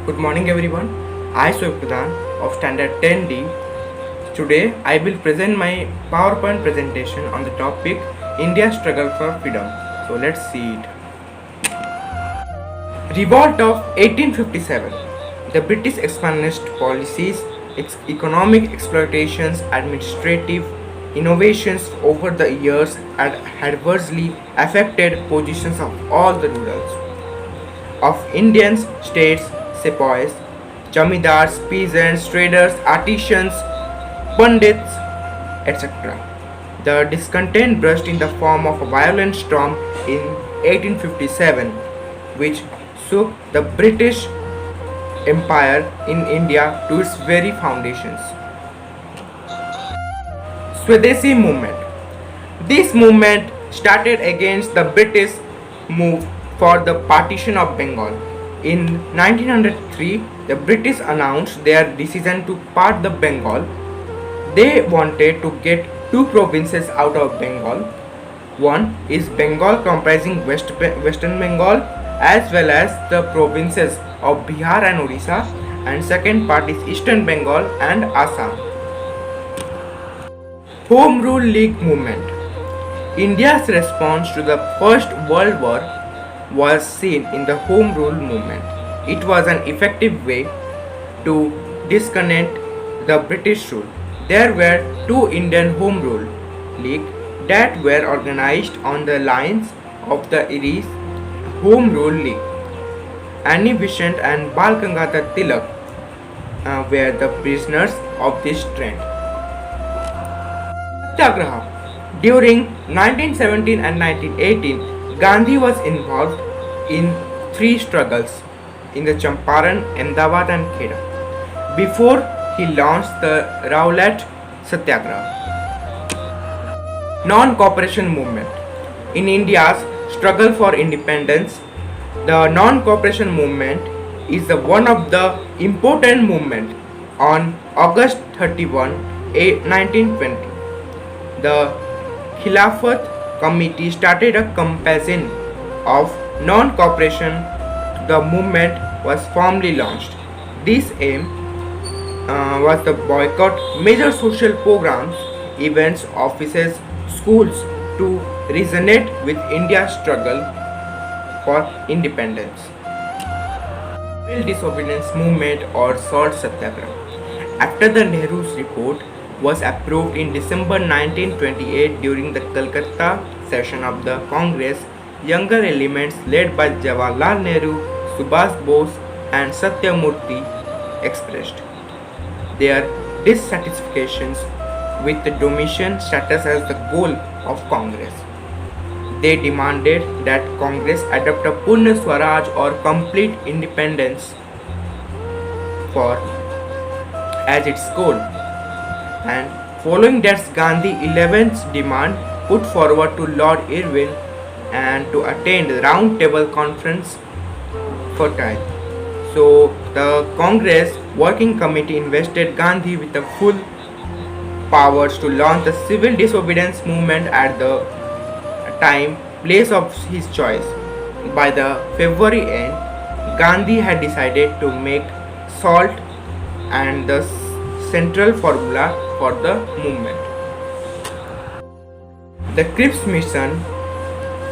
Good morning everyone. I Soy Pradhan of Standard 10D. Today I will present my PowerPoint presentation on the topic India's struggle for freedom. So let's see it. Revolt of 1857. The British expansionist policies, economic exploitations, administrative innovations over the years had adversely affected positions of all the rulers of Indian states, sepoys, jamidars, peasants, traders, artisans, pundits, etc. The discontent burst in the form of a violent storm in 1857, which shook the British Empire in India to its very foundations. Swadeshi movement. This movement started against the British move for the partition of Bengal. In 1903, the British announced their decision to part the Bengal. They wanted to get two provinces out of Bengal. One is Bengal comprising Western Bengal as well as the provinces of Bihar and Odisha, and second part is Eastern Bengal and Assam. Home Rule League movement. India's response to the First World War was seen in the Home Rule movement. It was an effective way to disconnect the British rule. There were two Indian Home Rule League that were organized on the lines of the Irish Home Rule League. Annie Besant and Bal Gangadhar Tilak were the prisoners of this trend. Satyagraha. During 1917 and 1918, Gandhi was involved in three struggles in the Champaran, Ahmedabad and Kheda before he launched the Rowlatt Satyagraha. Non-cooperation movement. In India's struggle for independence, the non-cooperation movement is one of the important movement. On August 31, 1920, the Khilafat Committee started a campaign of non-cooperation. The movement was formally launched. This aim was to boycott major social programs, events, offices, schools to resonate with India's struggle for independence. Civil disobedience movement or Salt Satyagraha. After the Nehru's report was approved in December 1928 during the Calcutta session of the Congress, younger elements led by Jawaharlal Nehru, Subhash Bose and Satyamurthy expressed their dissatisfactions with the Domitian status as the goal of Congress. They demanded that Congress adopt a Purna Swaraj or complete independence for as its goal. And following that, Gandhi 11th demand put forward to Lord Irwin and to attend the round table conference for time. So the Congress Working Committee invested Gandhi with the full powers to launch the civil disobedience movement at the time, place of his choice. By the February end, Gandhi had decided to make salt and the central formula for the movement. The Cripps mission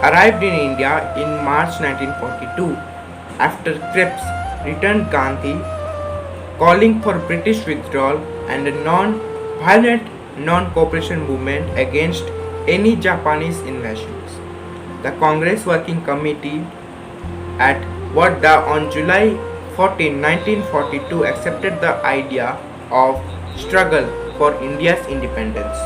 arrived in India in March 1942. After Cripps returned, Gandhi calling for British withdrawal and a non-violent non-cooperation movement against any Japanese invasions. The Congress Working Committee at Wadda on July 14, 1942 accepted the idea of struggle for India's independence.